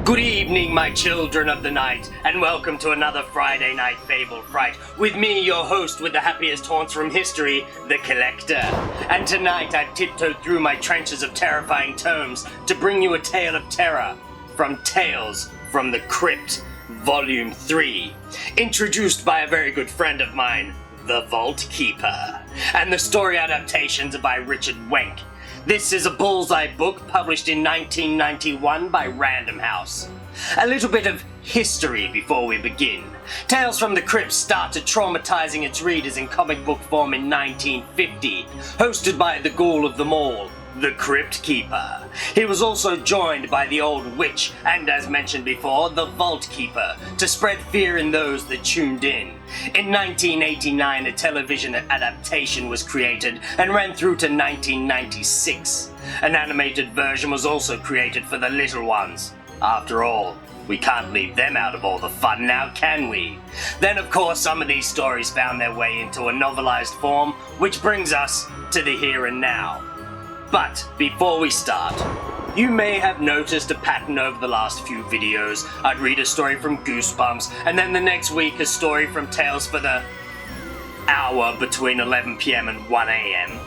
Good evening, my children of the night, and welcome to another Friday Night Fable Fright, with me, your host with the happiest haunts from history, the Collector. And tonight I've tiptoed through my trenches of terrifying tomes to bring you a tale of terror from Tales from the Crypt, Volume 3, introduced by a very good friend of mine, the Vault Keeper, and the story adaptations are by Richard Wenk. This is a bullseye book published in 1991 by Random House. A little bit of history before we begin. Tales from the Crypt started traumatizing its readers in comic book form in 1950, hosted by the ghoul of them all, the Crypt Keeper. He was also joined by the Old Witch and, as mentioned before, the Vault Keeper, to spread fear in those that tuned in. In 1989, a television adaptation was created and ran through to 1996. An animated version was also created for the little ones. After all, we can't leave them out of all the fun now, can we? Then, of course, some of these stories found their way into a novelized form, which brings us to the here and now. But before we start, you may have noticed a pattern over the last few videos. I'd read a story from Goosebumps, and then the next week a story from Tales for the hour between 11 PM and 1 AM.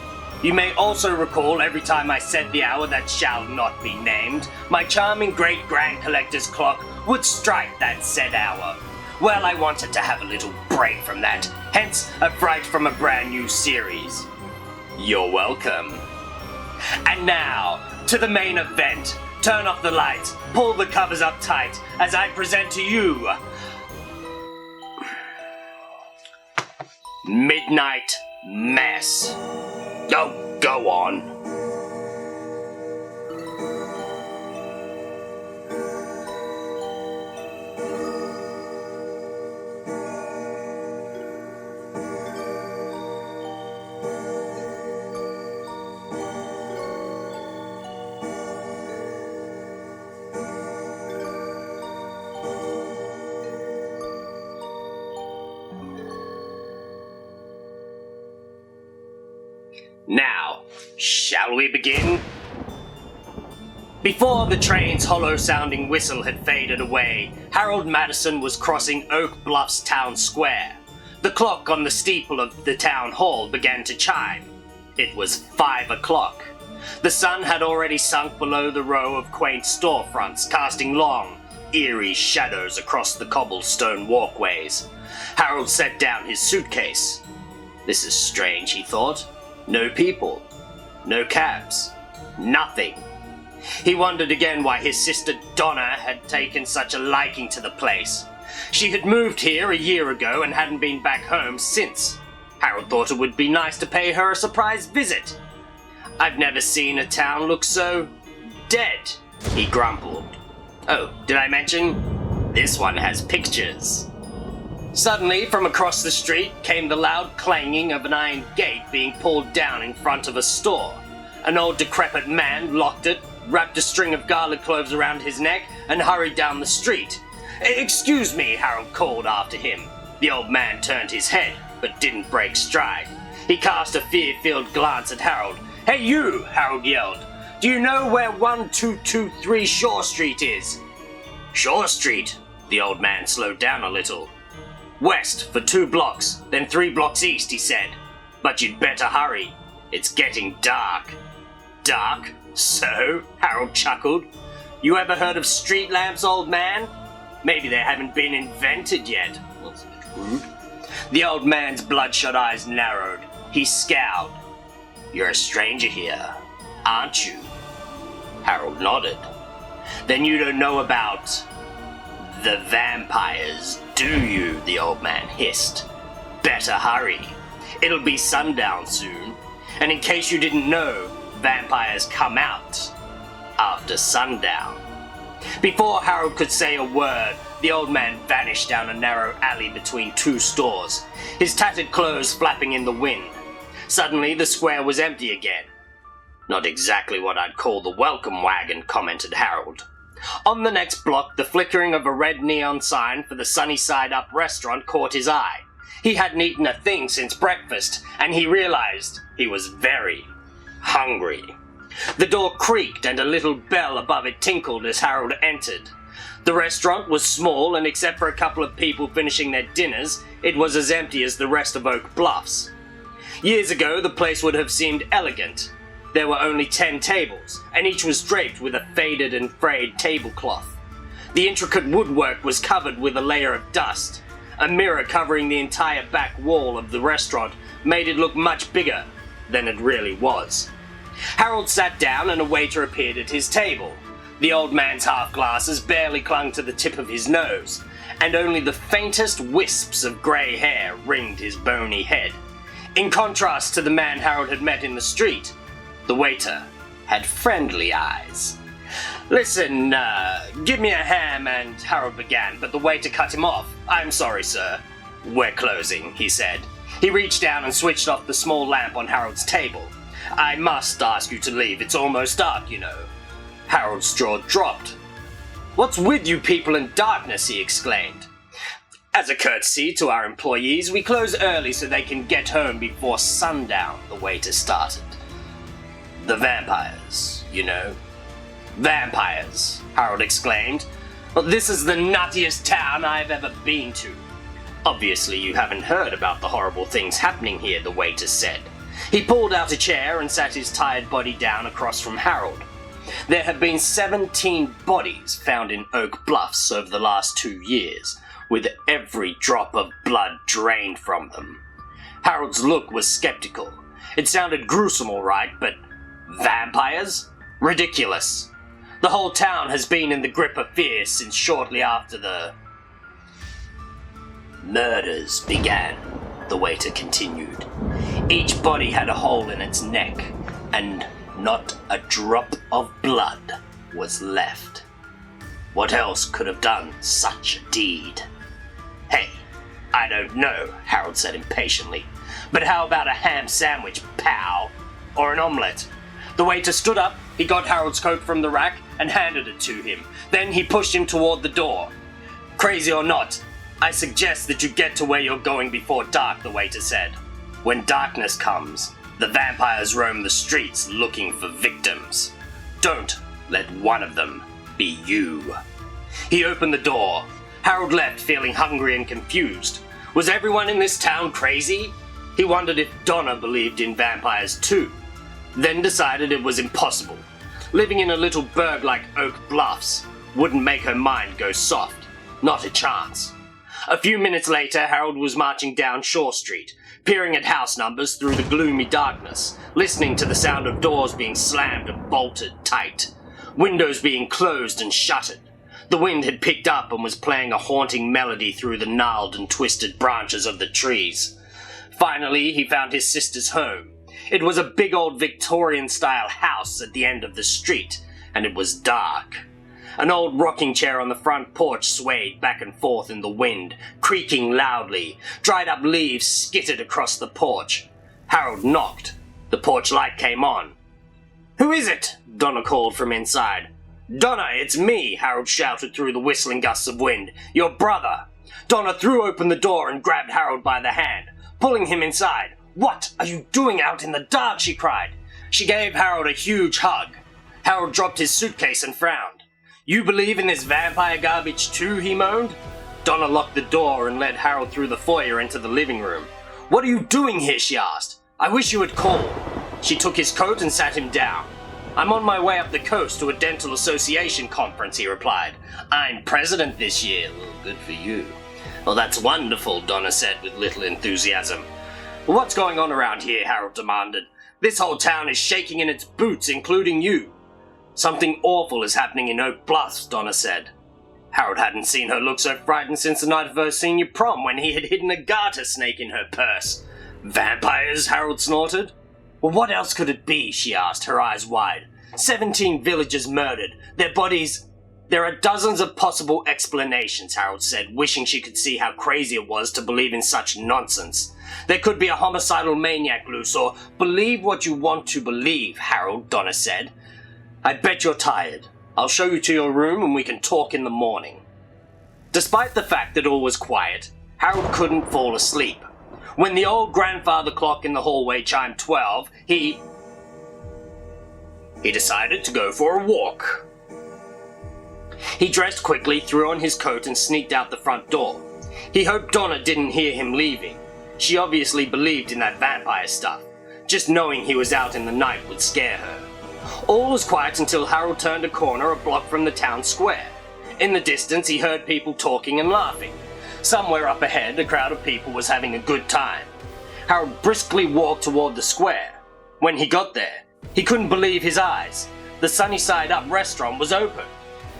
You may also recall every time I said the hour that shall not be named, my charming great-grand collector's clock would strike that said hour. Well, I wanted to have a little break from that, hence a fright from a brand new series. You're welcome. And now, to the main event. Turn off the lights, pull the covers up tight, as I present to you... Midnight Mess. Oh, go on. Now, shall we begin? Before the train's hollow-sounding whistle had faded away, Harold Madison was crossing Oak Bluff's town square. The clock on the steeple of the town hall began to chime. It was 5 o'clock. The sun had already sunk below the row of quaint storefronts, casting long, eerie shadows across the cobblestone walkways. Harold set down his suitcase. This is strange, he thought. No people, no cabs, nothing. He wondered again why his sister Donna had taken such a liking to the place. She had moved here a year ago and hadn't been back home since. Harold thought it would be nice to pay her a surprise visit. I've never seen a town look so dead, he grumbled. Oh, did I mention? This one has pictures. Suddenly, from across the street, came the loud clanging of an iron gate being pulled down in front of a store. An old decrepit man locked it, wrapped a string of garlic cloves around his neck, and hurried down the street. "Excuse me," Harold called after him. The old man turned his head, but didn't break stride. He cast a fear-filled glance at Harold. "Hey you!" Harold yelled. "Do you know where 1223 Shore Street is?" "Shore Street?" The old man slowed down a little. "West for 2 blocks, then 3 blocks east," he said. "But you'd better hurry. It's getting dark." "Dark? So?" Harold chuckled. "You ever heard of street lamps, old man? Maybe they haven't been invented yet." That's a bit rude. The old man's bloodshot eyes narrowed. He scowled. "You're a stranger here, aren't you?" Harold nodded. "Then you don't know about the vampires, do you?" the old man hissed. "Better hurry. It'll be sundown soon. And in case you didn't know, vampires come out after sundown." Before Harold could say a word, the old man vanished down a narrow alley between 2 stores, his tattered clothes flapping in the wind. Suddenly, the square was empty again. "Not exactly what I'd call the welcome wagon," commented Harold. On the next block, the flickering of a red neon sign for the Sunny Side Up restaurant caught his eye. He hadn't eaten a thing since breakfast, and he realized he was very hungry. The door creaked and a little bell above it tinkled as Harold entered. The restaurant was small, and except for a couple of people finishing their dinners, it was as empty as the rest of Oak Bluffs. Years ago, the place would have seemed elegant. There were only 10 tables, and each was draped with a faded and frayed tablecloth. The intricate woodwork was covered with a layer of dust. A mirror covering the entire back wall of the restaurant made it look much bigger than it really was. Harold sat down and a waiter appeared at his table. The old man's half-glasses barely clung to the tip of his nose, and only the faintest wisps of grey hair ringed his bony head. In contrast to the man Harold had met in the street, the waiter had friendly eyes. "Listen, give me a ham," and Harold began, but the waiter cut him off. "I'm sorry, sir. We're closing," he said. He reached down and switched off the small lamp on Harold's table. "I must ask you to leave. It's almost dark, you know." Harold's jaw dropped. "What's with you people in darkness?" he exclaimed. "As a courtesy to our employees, we close early so they can get home before sundown," the waiter started. "The vampires, you know." "Vampires," Harold exclaimed. "Well, this is the nuttiest town I've ever been to." "Obviously you haven't heard about the horrible things happening here," the waiter said. He pulled out a chair and sat his tired body down across from Harold. There have been 17 bodies found in Oak Bluffs over the last 2 years, with every drop of blood drained from them. Harold's look was skeptical. It sounded gruesome, all right, but vampires? Ridiculous. The whole town has been in the grip of fear since shortly after the murders began, the waiter continued. Each body had a hole in its neck, and not a drop of blood was left. What else could have done such a deed? "Hey, I don't know," Harold said impatiently. "But how about a ham sandwich, pal? Or an omelette?" The waiter stood up, he got Harold's coat from the rack and handed it to him. Then he pushed him toward the door. "Crazy or not, I suggest that you get to where you're going before dark," the waiter said. "When darkness comes, the vampires roam the streets looking for victims. Don't let one of them be you." He opened the door. Harold left feeling hungry and confused. Was everyone in this town crazy? He wondered if Donna believed in vampires too, then decided it was impossible. Living in a little burg like Oak Bluffs wouldn't make her mind go soft. Not a chance. A few minutes later, Harold was marching down Shore Street, peering at house numbers through the gloomy darkness, listening to the sound of doors being slammed and bolted tight, windows being closed and shuttered. The wind had picked up and was playing a haunting melody through the gnarled and twisted branches of the trees. Finally, he found his sister's home. It was a big old Victorian-style house at the end of the street, and it was dark. An old rocking chair on the front porch swayed back and forth in the wind, creaking loudly. Dried-up leaves skittered across the porch. Harold knocked. The porch light came on. "Who is it?" Donna called from inside. "Donna, it's me," Harold shouted through the whistling gusts of wind. "Your brother." Donna threw open the door and grabbed Harold by the hand, pulling him inside. "What are you doing out in the dark?" she cried. She gave Harold a huge hug. Harold dropped his suitcase and frowned. "You believe in this vampire garbage too?" he moaned. Donna locked the door and led Harold through the foyer into the living room. "What are you doing here?" she asked. "I wish you had called." She took his coat and sat him down. "I'm on my way up the coast to a dental association conference," he replied. "I'm president this year." "Well, good for you." "Well, that's wonderful," Donna said with little enthusiasm. "What's going on around here?" Harold demanded. "This whole town is shaking in its boots, including you." "Something awful is happening in Oak Bluffs," Donna said. Harold hadn't seen her look so frightened since the night of her senior prom when he had hidden a garter snake in her purse. "Vampires?" Harold snorted. "Well, what else could it be?" she asked, her eyes wide. 17 villagers murdered. Their bodies... "There are dozens of possible explanations," Harold said, wishing she could see how crazy it was to believe in such nonsense. "There could be a homicidal maniac loose, or believe what you want to believe, Harold," Donna said. "I bet you're tired. I'll show you to your room and we can talk in the morning." Despite the fact that all was quiet, Harold couldn't fall asleep. When the old grandfather clock in the hallway chimed 12, he decided to go for a walk. He dressed quickly, threw on his coat, and sneaked out the front door. He hoped Donna didn't hear him leaving. She obviously believed in that vampire stuff. Just knowing he was out in the night would scare her. All was quiet until Harold turned a corner a block from the town square. In the distance, he heard people talking and laughing. Somewhere up ahead, a crowd of people was having a good time. Harold briskly walked toward the square. When he got there, he couldn't believe his eyes. The Sunny Side Up restaurant was open.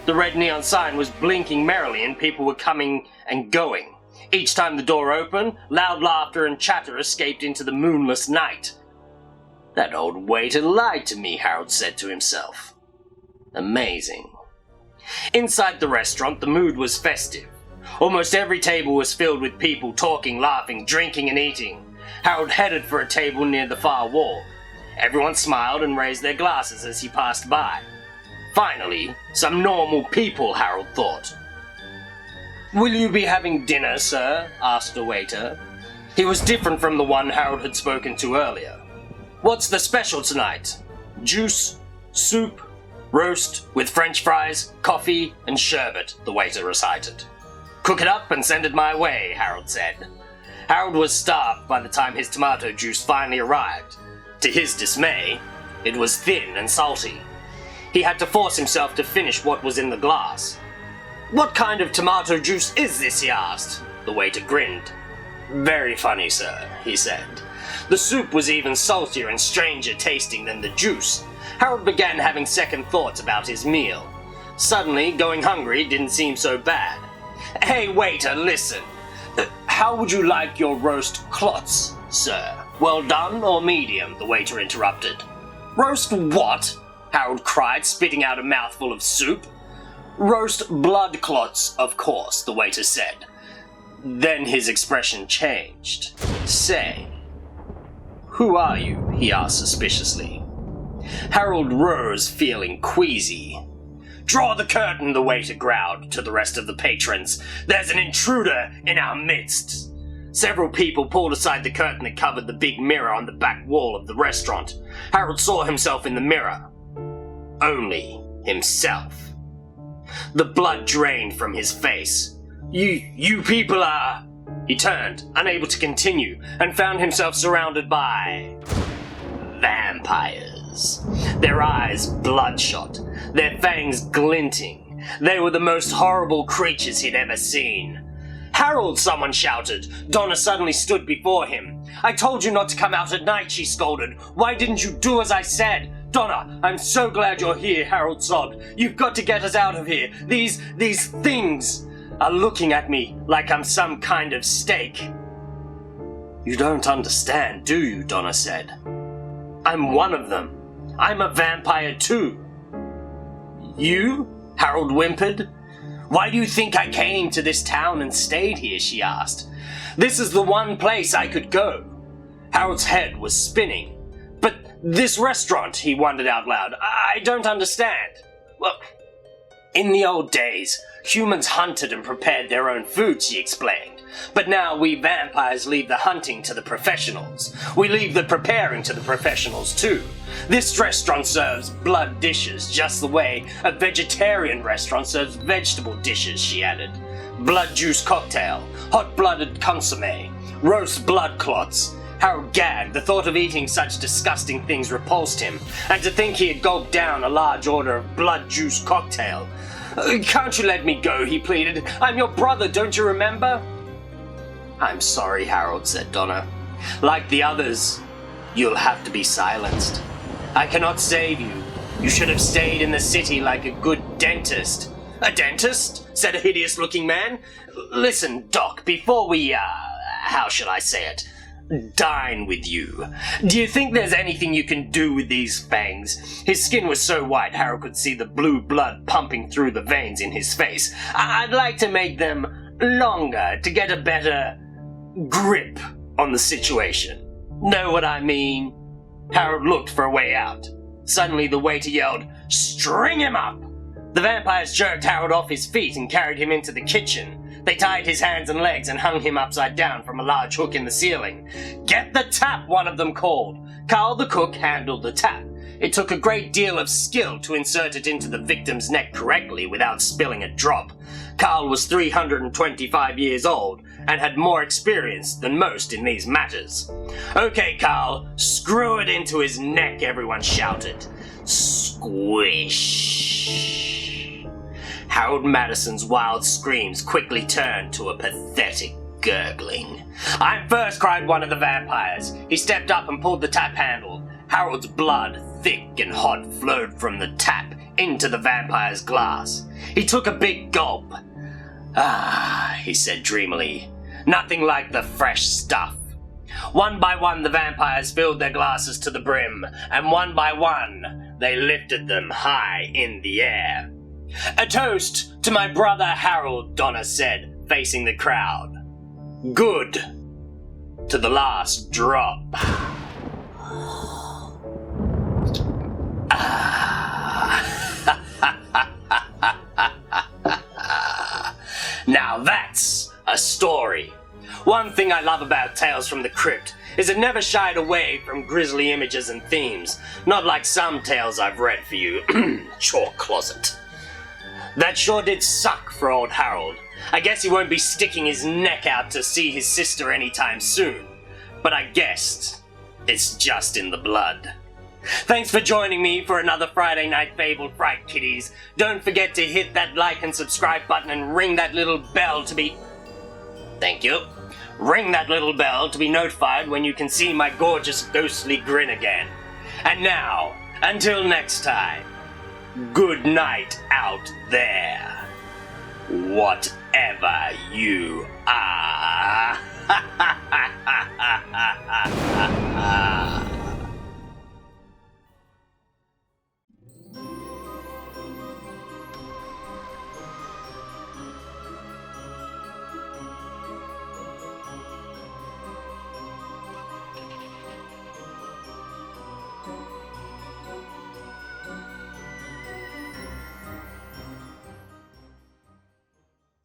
The red neon sign was blinking merrily and people were coming and going. Each time the door opened, loud laughter and chatter escaped into the moonless night. That old waiter lied to me, Harold said to himself. Amazing. Inside the restaurant, the mood was festive. Almost every table was filled with people talking, laughing, drinking, and eating. Harold headed for a table near the far wall. Everyone smiled and raised their glasses as he passed by. Finally, some normal people, Harold thought. "Will you be having dinner, sir?" asked the waiter. He was different from the one Harold had spoken to earlier. "What's the special tonight? Juice, soup, roast, with French fries, coffee, and sherbet," the waiter recited. "Cook it up and send it my way," Harold said. Harold was starved by the time his tomato juice finally arrived. To his dismay, it was thin and salty. He had to force himself to finish what was in the glass. "What kind of tomato juice is this?" he asked. The waiter grinned. "Very funny, sir," he said. The soup was even saltier and stranger tasting than the juice. Harold began having second thoughts about his meal. Suddenly, going hungry didn't seem so bad. "Hey, waiter, listen. How would you like your roast clots, sir? Well done or medium?" the waiter interrupted. "Roast what?" Harold cried, spitting out a mouthful of soup. "Roast blood clots, of course," the waiter said. Then his expression changed. "Say, who are you?" he asked suspiciously. Harold rose, feeling queasy. "Draw the curtain," the waiter growled to the rest of the patrons. "There's an intruder in our midst." Several people pulled aside the curtain that covered the big mirror on the back wall of the restaurant. Harold saw himself in the mirror. Only himself. The blood drained from his face. You people are..." He turned, unable to continue, and found himself surrounded by vampires. Their eyes bloodshot, their fangs glinting. They were the most horrible creatures he'd ever seen. "Harold!" someone shouted. Donna suddenly stood before him. "I told you not to come out at night," she scolded. "Why didn't you do as I said?" "Donna, I'm so glad you're here," Harold sobbed. "You've got to get us out of here. These things are looking at me like I'm some kind of steak." "You don't understand, do you?" Donna said. "I'm one of them. I'm a vampire too." "You?" Harold whimpered. "Why do you think I came to this town and stayed here?" she asked. "This is the one place I could go." Harold's head was spinning. "But this restaurant," he wondered out loud. I don't understand." "Well, in the old days, humans hunted and prepared their own food," she explained. "But now we vampires leave the hunting to the professionals. We leave the preparing to the professionals too. This restaurant serves blood dishes just the way a vegetarian restaurant serves vegetable dishes," she added. "Blood juice cocktail, hot-blooded consommé, roast blood clots." Harold gagged. The thought of eating such disgusting things repulsed him, and to think he had gulped down a large order of blood juice cocktail. "Can't you let me go?" he pleaded. "I'm your brother, don't you remember?" "I'm sorry, Harold," said Donna. "Like the others, you'll have to be silenced. I cannot save you. You should have stayed in the city like a good dentist." "A dentist?" said a hideous-looking man. "Listen, Doc, before we, how shall I say it, dine with you, do you think there's anything you can do with these fangs?" His skin was so white Harold could see the blue blood pumping through the veins in his face. "I'd like to make them longer to get a better grip on the situation. Know what I mean?" Harold looked for a way out. Suddenly the waiter yelled, "String him up!" The vampires jerked Harold off his feet and carried him into the kitchen. They tied his hands and legs and hung him upside down from a large hook in the ceiling. "Get the tap," one of them called. Carl the cook handled the tap. It took a great deal of skill to insert it into the victim's neck correctly without spilling a drop. Carl was 325 years old and had more experience than most in these matters. "Okay, Carl, screw it into his neck," everyone shouted. Squish. Harold Madison's wild screams quickly turned to a pathetic gurgling. "I'm first," cried one of the vampires. He stepped up and pulled the tap handle. Harold's blood, thick and hot, flowed from the tap into the vampire's glass. He took a big gulp. "Ah," he said dreamily, "nothing like the fresh stuff." One by one the vampires filled their glasses to the brim, and one by one they lifted them high in the air. "A toast to my brother Harold," Donna said, facing the crowd. "Good. To the last drop." Now that's a story. One thing I love about Tales from the Crypt is it never shied away from grisly images and themes, not like some tales I've read for you. Chore closet. That sure did suck for old Harold. I guess he won't be sticking his neck out to see his sister anytime soon. But I guess it's just in the blood. Thanks for joining me for another Friday Night Fable Fright, kiddies. Don't forget to hit that like and subscribe button and ring that little bell to be... Thank you. Ring that little bell to be notified when you can see my gorgeous ghostly grin again. And now, until next time, good night out there. Whatever you are.